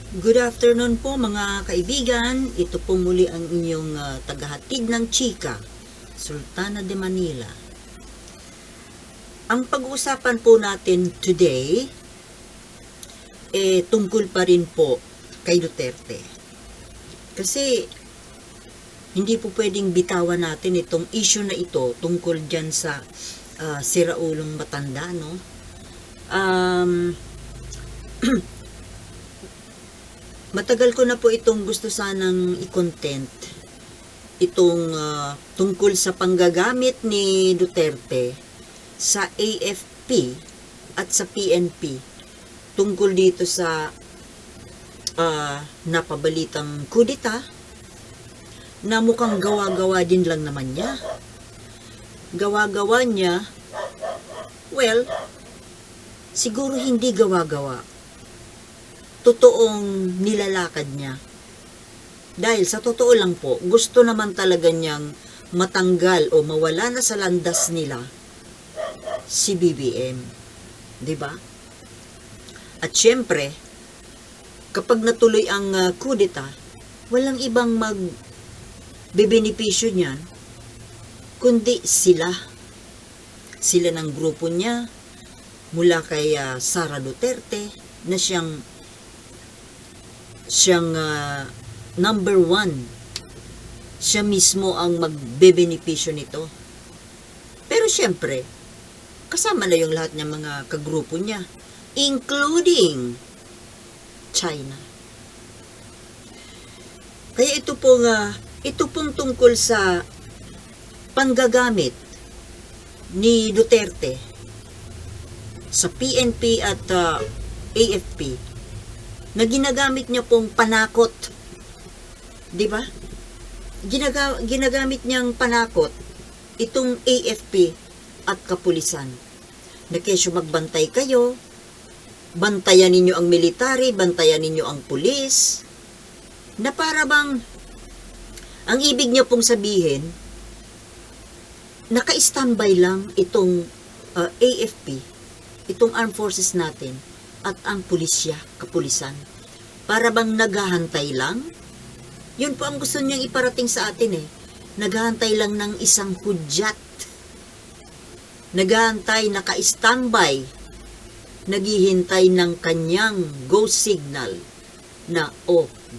Good afternoon po mga kaibigan. Ito po muli ang inyong tagahatid ng chika, Sultana de Manila. Ang pag-uusapan po natin today tungkol pa rin po kay Duterte. Kasi hindi po pwedeng bitawan natin itong issue na ito tungkol dyan sa siraulong matanda, no? Matagal ko na po itong gusto sanang i-content itong tungkol sa panggagamit ni Duterte sa AFP at sa PNP tungkol dito sa napabalitang kudeta na mukhang gawa-gawa din lang naman niya. Gawa-gawa niya, well, siguro hindi gawa-gawa. Totoong nilalakad niya. Dahil sa totoo lang po, gusto naman talaga niyang matanggal o mawala na sa landas nila si BBM. 'Di ba? At syempre, kapag natuloy ang kudeta, walang ibang magbebenepisyo niyan kundi sila. Sila ng grupo niya mula kay Sara Duterte na siyang number one. Siya mismo ang magbebenepisyo nito. Pero syempre, kasama na yung lahat ng mga kagrupo niya, including China. Kaya ito pong tungkol sa panggagamit ni Duterte sa PNP at AFP na ginagamit niya pong panakot. 'Di ba? Ginagamit niyang panakot itong AFP at kapulisan. Na kesyo magbantay kayo, bantayan ninyo ang military, bantayan ninyo ang pulis, na para bang ang ibig niya pong sabihin, naka-standby lang itong AFP, itong armed forces natin, at ang pulisya, kapulisan. Para bang naghahantay lang? Yun po ang gusto niyang iparating sa atin . Naghahantay lang ng isang hudyat. Naghahantay, naka-standby. Naghihintay ng kanyang go signal na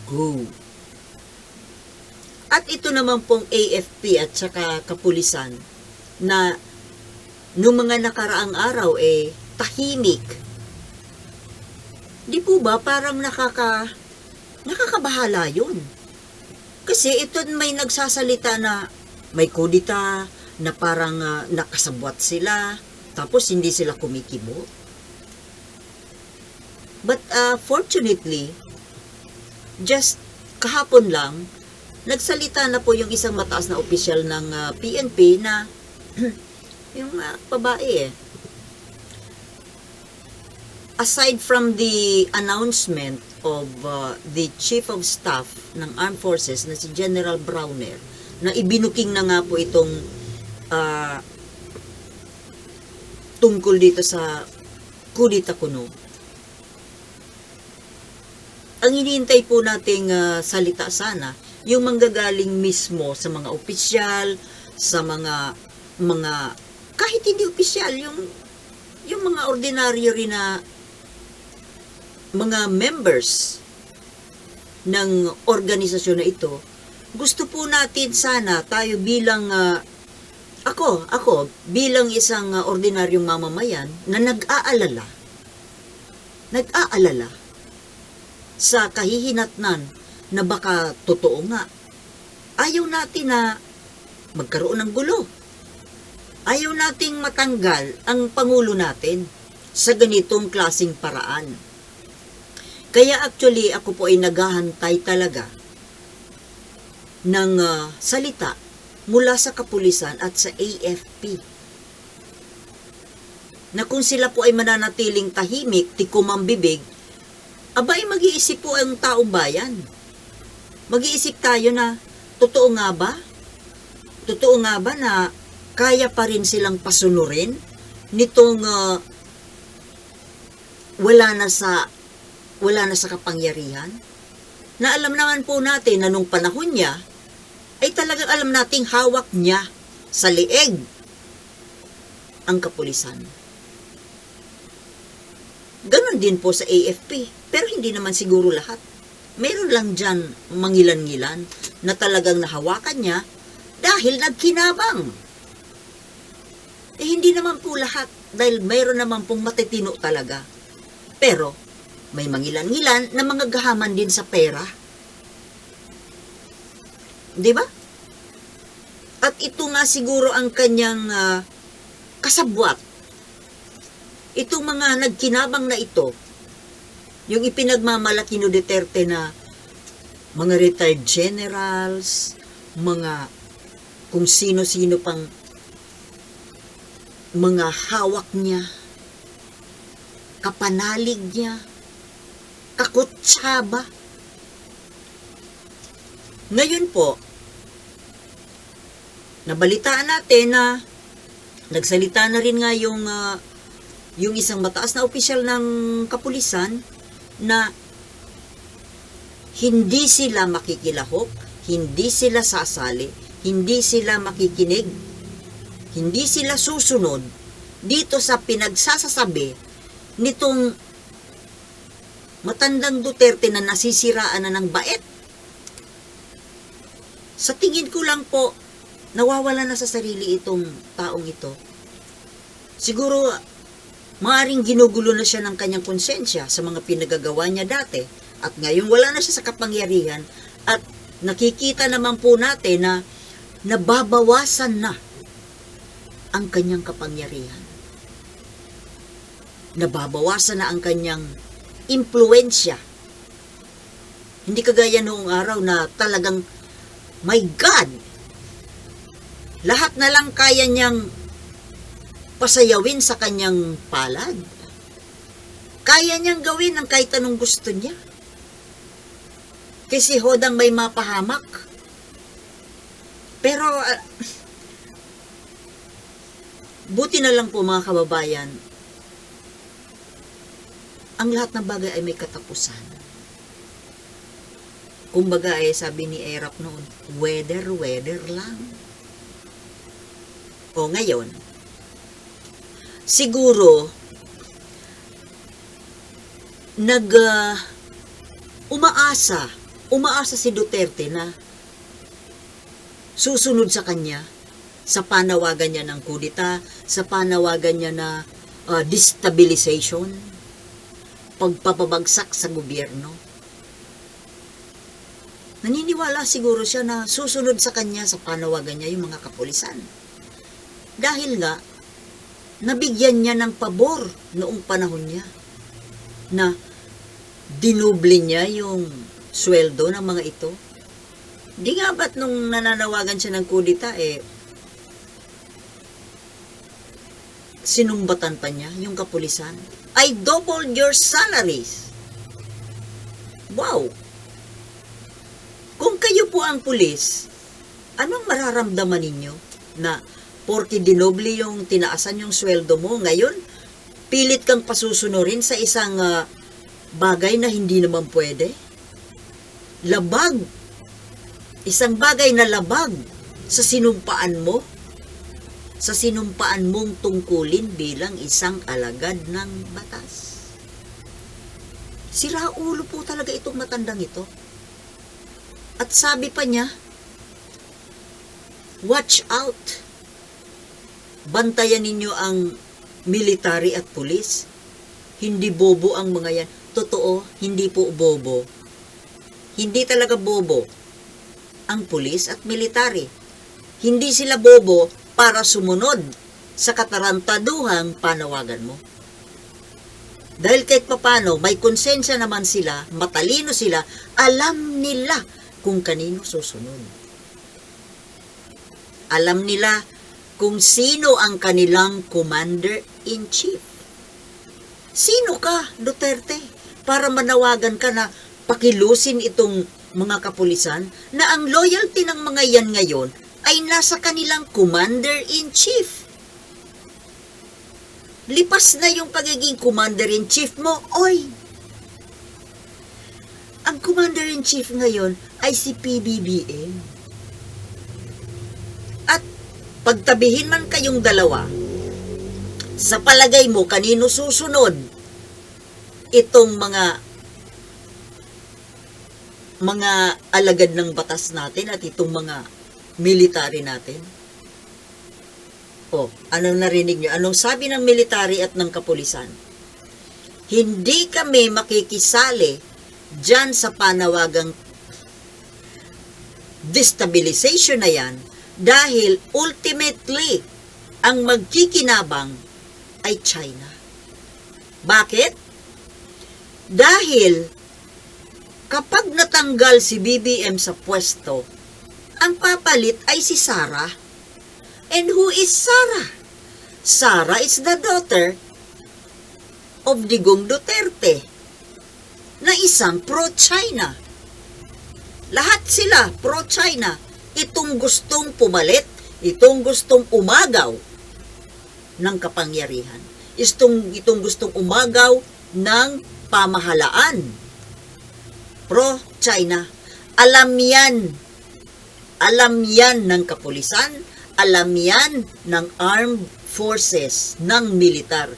go. At ito naman pong AFP at saka kapulisan na nung mga nakaraang araw tahimik. Di po ba parang nakakabahala yun? Kasi ito may nagsasalita na may kudita, na parang nakasabwat sila, tapos hindi sila kumikibo. But fortunately, just kahapon lang, nagsalita na po yung isang mataas na opisyal ng PNP na yung babae aside from the announcement of the Chief of Staff ng Armed Forces na si General Browner, na ibinuking na nga po itong tungkol dito sa kudeta kuno. Ang hinihintay po nating salita sana, yung manggagaling mismo sa mga opisyal, sa mga kahit hindi opisyal, yung mga ordinaryo rin na mga members ng organisasyon na ito. Gusto po natin sana tayo bilang ako bilang isang ordinaryong mamamayan na nag-aalala sa kahihinatnan na baka totoo nga. Ayaw natin na magkaroon ng gulo. Ayaw nating matanggal ang Pangulo natin sa ganitong klaseng paraan. Kaya actually, ako po ay naghahantay talaga ng salita mula sa kapulisan at sa AFP. Na kung sila po ay mananatiling tahimik, tikom ang bibig, abay mag-iisip po ang taong bayan. Mag-iisip tayo na, totoo nga ba? Totoo nga ba na kaya pa rin silang pasunurin nitong wala na sa wala na sa kapangyarihan? Na alam naman po natin na nung panahon niya, ay talagang alam nating hawak niya sa leeg ang kapulisan. Ganon din po sa AFP, pero hindi naman siguro lahat. Meron lang dyan mangilan-ngilan na talagang nahawakan niya dahil nagkinabang. Hindi naman po lahat dahil mayroon naman pong matitino talaga. Pero may mangilan-ngilan na mga gahaman din sa pera. Di ba? At ito nga siguro ang kanyang kasabwat. Itong mga nagkinabang na ito, yung ipinagmamalaki ni Duterte na mga retired generals, mga kung sino-sino pang mga hawak niya, kapanalig niya, kakutsaba. Ngayon po, nabalitaan natin na nagsalita na rin nga yung isang mataas na opisyal ng kapulisan na hindi sila makikilahok, hindi sila sasali, hindi sila makikinig, hindi sila susunod dito sa pinagsasasabi nitong matandang Duterte na nasisiraan na ng bait. Sa tingin ko lang po, nawawala na sa sarili itong taong ito. Siguro, maaaring ginugulo na siya ng kanyang konsensya sa mga pinagagawa niya dati. At ngayon wala na siya sa kapangyarihan. At nakikita naman po natin na nababawasan na ang kanyang kapangyarihan. Nababawasan na ang kanyang impluensya. Hindi kagaya noong araw na talagang, my God, lahat na lang kaya niyang pasayawin sa kanyang palad. Kaya niyang gawin ang kahit anong gusto niya. Kasi hodang may mapahamak. Pero, buti na lang po mga kababayan, ang lahat ng bagay ay may katapusan. Kumbaga sabi ni Erap noon, weather lang. O ngayon, siguro, umaasa si Duterte na susunod sa kanya sa panawagan niya ng kudita, sa panawagan niya na destabilization, pagpapabagsak sa gobyerno. Naniniwala siguro siya na susunod sa kanya sa panawagan niya yung mga kapulisan. Dahil nga, nabigyan niya ng pabor noong panahon niya na dinuble niya yung sweldo ng mga ito. Di nga ba't nung nananawagan siya ng kudita, sinumbatan pa niya yung kapulisan? I doubled your salaries. Wow! Kung kayo po ang pulis, anong mararamdaman ninyo na porke dinoble yung tinaasan yung sweldo mo, ngayon, pilit kang pasusunurin sa isang bagay na hindi naman pwede? Labag. Isang bagay na labag sa sinumpaan mo, sa sinumpaan mong tungkulin bilang isang alagad ng batas. Sira ulo po talaga itong matandang ito. At sabi pa niya, watch out. Bantayan ninyo ang military at pulis. Hindi bobo ang mga yan. Totoo, hindi po bobo. Hindi talaga bobo ang pulis at military. Hindi sila bobo para sumunod sa katarantaduhang panawagan mo. Dahil kahit papano, may konsensya naman sila, matalino sila, alam nila kung kanino susunod. Alam nila kung sino ang kanilang commander-in-chief. Sino ka, Duterte, para manawagan ka na pakilusin itong mga kapulisan na ang loyalty ng mga yan ngayon ay nasa kanilang commander-in-chief. Lipas na yung pagiging commander-in-chief mo, oy! Ang Commander-in-Chief ngayon ay si PBBM. At pagtabihin man kayong dalawa, sa palagay mo, kanino susunod itong mga alagad ng batas natin at itong mga military natin? O, anong narinig nyo? Anong sabi ng military at ng kapulisan? Hindi kami makikisali dyan sa panawagang destabilization na yan dahil ultimately ang magkikinabang ay China. Bakit? Dahil kapag natanggal si BBM sa pwesto, ang papalit ay si Sara. And who is Sara? Sara is the daughter of Digong Duterte na isang pro-China. Lahat sila pro-China. Itong gustong pumalit, itong gustong umagaw ng kapangyarihan. Itong gustong umagaw ng pamahalaan. Pro-China. Alam yan ng kapulisan, alam yan ng armed forces, ng militar.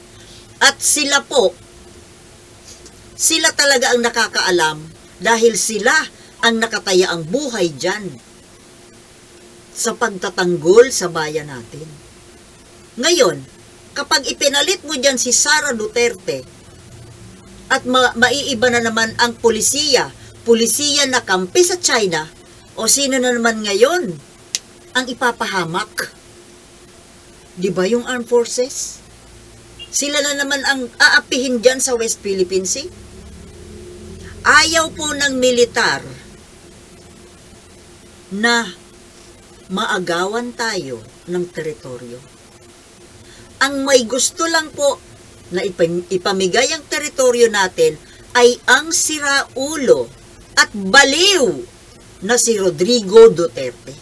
At sila talaga ang nakakaalam dahil sila ang nakataya ang buhay dyan sa pagtatanggol sa bayan natin. Ngayon, kapag ipinalit mo dyan si Sara Duterte at maiiba na naman ang polisiya na kampi sa China, o sino na naman ngayon ang ipapahamak? Di ba yung armed forces? Sila na naman ang aapihin dyan sa West Philippine Sea. Ayaw po ng militar na maagawan tayo ng teritoryo. Ang may gusto lang po na ipamigay ang teritoryo natin ay ang siraulo at baliw na si Rodrigo Duterte.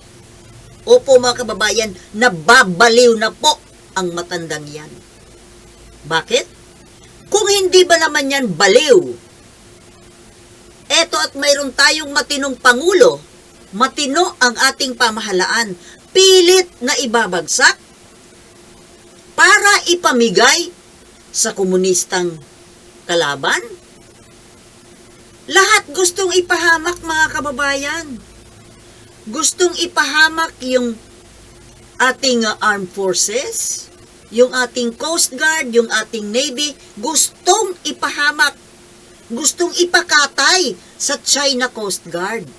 Opo mga kababayan, nababaliw na po ang matandang yan. Bakit? Kung hindi ba naman yan baliw? Eto at mayroon tayong matinong pangulo, matino ang ating pamahalaan, pilit na ibabagsak para ipamigay sa komunistang kalaban? Lahat gustong ipahamak mga kababayan. Gustong ipahamak yung ating armed forces, yung ating Coast Guard, yung ating Navy, gustong ipahamak, gustong ipakatay sa China Coast Guard.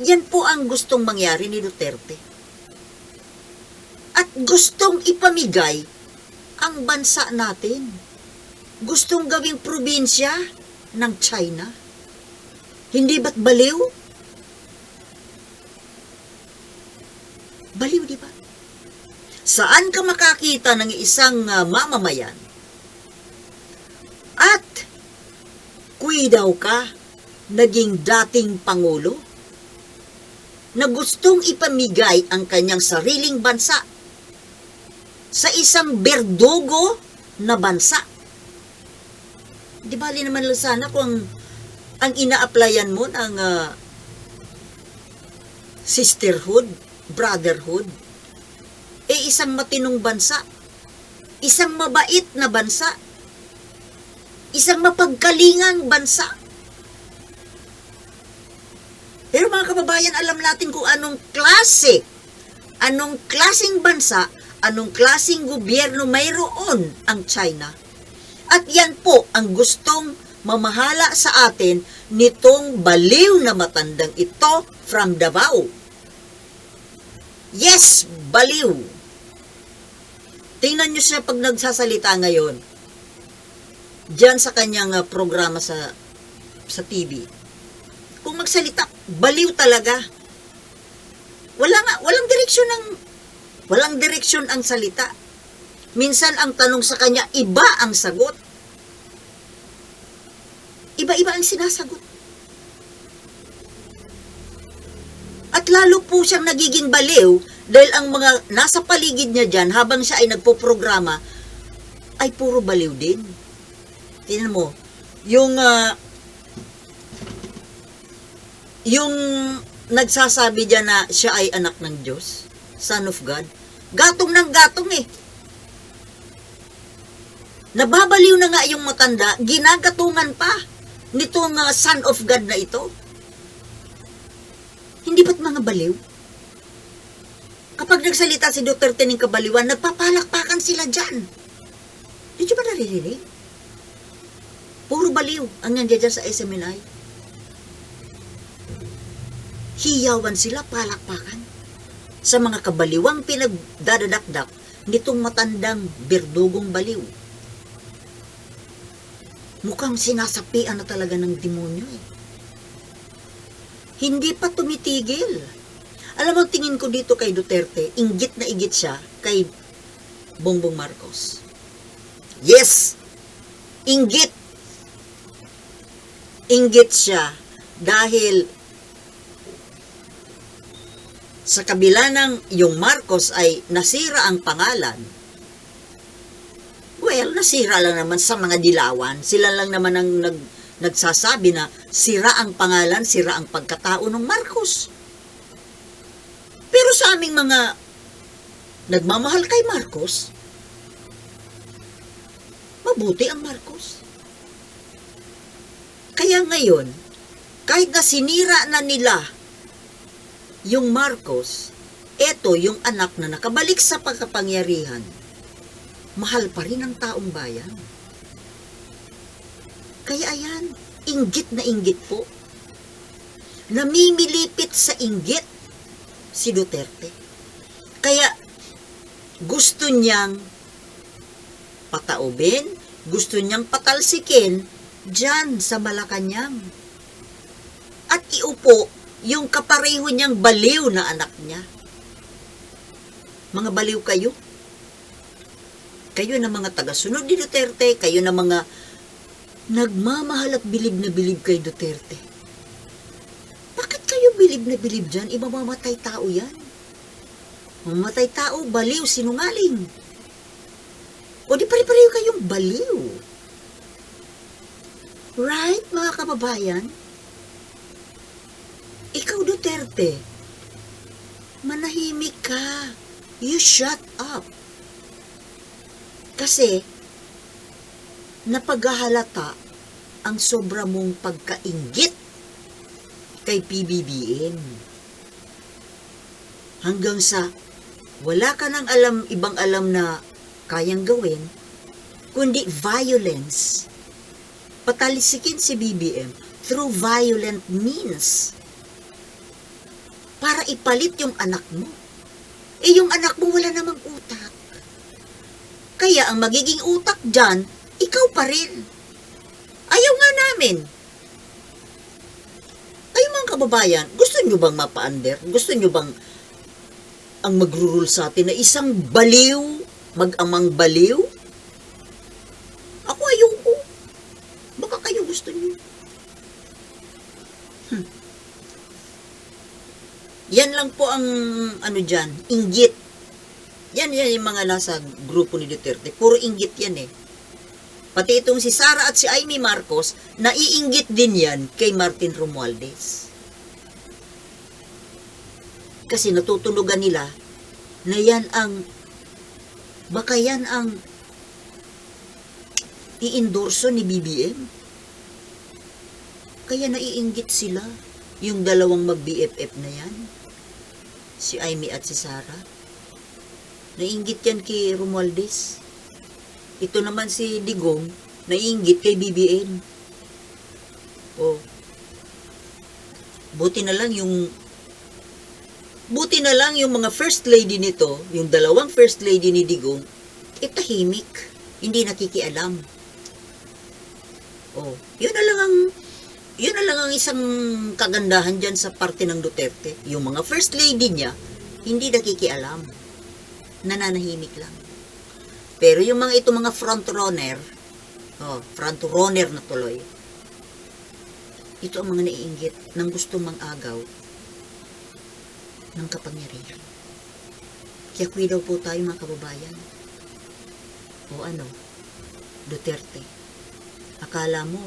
Yan po ang gustong mangyari ni Duterte. At gustong ipamigay ang bansa natin. Gustong gawing probinsya ng China. Hindi ba't baliw? Baliw, di ba? Saan ka makakita ng isang mamamayan at kuidaw ka naging dating pangulo na gustong ipamigay ang kanyang sariling bansa sa isang berdugo na bansa? Di bali naman lang sana kung ang ina-applyan mo ng sisterhood, brotherhood, isang matinong bansa, isang mabait na bansa, isang mapagkalingang bansa. Pero mga kababayan, alam natin kung anong klaseng bansa, anong klaseng gobyerno mayroon ang China. At yan po ang gustong mamahala sa atin nitong baliw na matandang ito from Davao. Yes, baliw. Tingnan nyo siya pag nagsasalita ngayon. Diyan sa kanyang programa sa TV. Kung magsalita, baliw talaga. Walang direksyon ang salita. Minsan ang tanong sa kanya, iba ang sagot. Iba-iba ang sinasagot. At lalo po siyang nagiging baliw dahil ang mga nasa paligid niya dyan habang siya ay nagpo-programa ay puro baliw din. Tingnan mo, yung yung nagsasabi diyan na siya ay anak ng Diyos, Son of God, gatong ng gatong eh. Nababaliw na nga yung matanda, ginagatungan pa nitong Son of God na ito. Hindi ba't mga baliw? Kapag nagsalita si Duterte ng kabaliwan, nagpapalakpakan sila dyan. Di ba naririnig? Puro baliw ang nandiyan dyan sa SMNI. Hiyawan sila, palakpakan. Sa mga kabaliwang pinagdadadakdak nitong matandang berdugong baliw. Mukhang sinasapian na talaga ng demonyo eh. Hindi pa tumitigil. Alam mo, tingin ko dito kay Duterte, inggit na inggit siya kay Bongbong Marcos. Yes! Inggit! Inggit siya dahil sa kabila ng yung Marcos ay nasira ang pangalan. Well, nasira lang naman sa mga dilawan. Sila lang naman ang nagsasabi na sira ang pangalan, sira ang pagkatao ng Marcos. Pero sa aming mga nagmamahal kay Marcos, mabuti ang Marcos. Kaya ngayon, kahit na sinira na nila yung Marcos, eto yung anak na nakabalik sa pagkapangyarihan, mahal pa rin ang taong bayan. Kaya ayan, inggit na inggit po. Namimilipit sa inggit si Duterte. Kaya gusto niyang pataubin, gusto niyang patalsikin dyan sa Malacanang. At iupo yung kapareho niyang baliw na anak niya. Mga baliw kayo. Kayo na mga tagasunod ni Duterte, kayo na mga nagmamahal at bilib na bilib kay Duterte. Bakit kayo bilib na bilib dyan? Mamamatay tao yan. Mamamatay tao, baliw, sinungaling. O di pare-pareho kayong baliw. Right, mga kababayan? Ikaw, Duterte, manahimik ka. You shut up. Kasi, napaghahalata ang sobra mong pagkainggit kay PBBM. Hanggang sa wala ka nang ibang alam na kayang gawin, kundi violence. Patalisikin si BBM through violent means. Para ipalit yung anak mo. Eh yung anak mo wala namang utak. Kaya ang magiging utak dyan, ikaw pa rin. Ayaw nga namin. Ay mga kababayan, gusto nyo bang mapa-under? Gusto nyo bang ang magrurule sa atin na isang baliw, mag-amang baliw? Ako ayoko. Baka kayo gusto nyo. Yan lang po ang dyan, inggit. Yan yung mga nasa grupo ni Duterte. Puro inggit yan eh. Pati itong si Sara at si Amy Marcos, naiinggit din yan kay Martin Romualdez. Kasi natutunugan nila na baka yan ang i-endorso ni BBM. Kaya naiinggit sila, yung dalawang mag-BFF na yan, si Amy at si Sara. Naiinggit yan kay Romualdez. Ito naman si Digong, naiinggit kay BBM. Oh. Buti na lang yung mga first lady nito, yung dalawang first lady ni Digong, tahimik, hindi nakikialam. Oh, yun na lang ang isang kagandahan dyan sa parte ng Duterte. Yung mga first lady niya, hindi nakikialam. Nananahimik lang. Pero yung mga front runner na tuloy, ito ang mga naiinggit ng gusto mang-agaw ng kapangyarihan. Kaya daw po tayo mga kababayan. O Duterte, akala mo,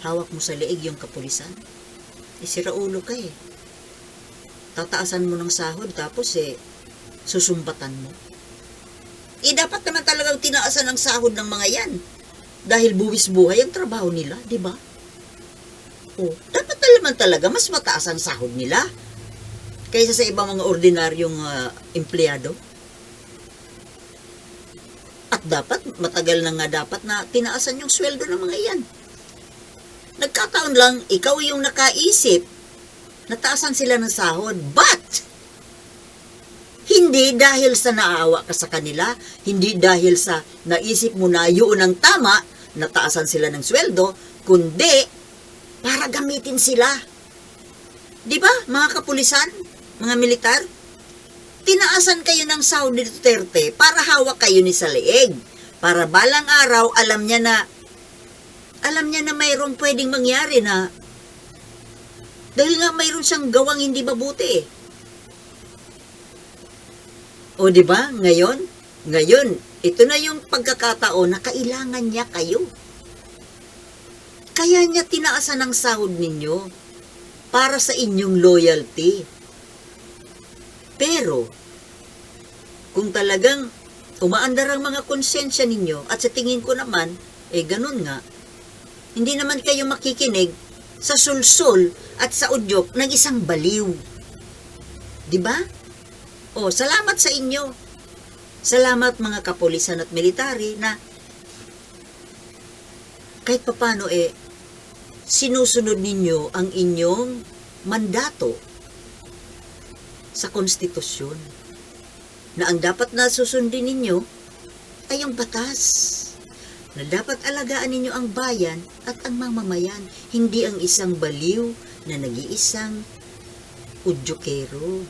hawak mo sa leeg yung kapulisan? Sira ulo ka eh. Tataasan mo ng sahod tapos susumbatan mo. Dapat naman talagang tinaasan ang sahod ng mga yan. Dahil buwis buhay ang trabaho nila, di ba? Dapat naman talaga mas mataas ang sahod nila kaysa sa ibang mga ordinaryong empleyado. At dapat, matagal na nga dapat na tinaasan yung sweldo ng mga yan. Nagkataon lang, ikaw yung nakaisip, nataasan sila ng sahod, but hindi dahil sa naaawa ka sa kanila, hindi dahil sa naisip mo na yun ang tama, nataasan sila ng sweldo, kundi para gamitin sila. Di ba, mga kapulisan, mga militar? Tinaasan kayo ng sahod ni Duterte para hawak kayo ni sa leeg. Para balang araw, alam niya na mayroong pwedeng mangyari na dahil nga mayroon siyang gawang hindi mabuti. O di ba? Ngayon, ito na yung pagkakataon na kailangan niya kayo. Kaya niya tinaasan ang sahod ninyo para sa inyong loyalty. Pero, kung talagang umaandar ang mga konsensya ninyo, at sa tingin ko naman, ganun nga, hindi naman kayo makikinig sa sulsol at sa udyok ng isang baliw. Diba? Salamat sa inyo. Salamat mga kapulisan at military na kahit papano sinusunod ninyo ang inyong mandato sa konstitusyon na ang dapat na susundin ninyo ay ang batas na dapat alagaan ninyo ang bayan at ang mamamayan, hindi ang isang baliw na nag-iisang udyokero.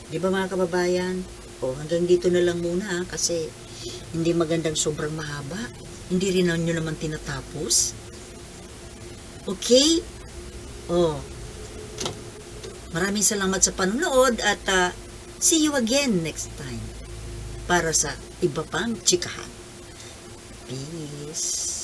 Di ba mga kababayan? Hanggang dito na lang muna kasi hindi magandang sobrang mahaba. Hindi rin nyo naman tinatapos. Okay? Maraming salamat sa panonood at see you again next time para sa iba pang chikahan. Peace.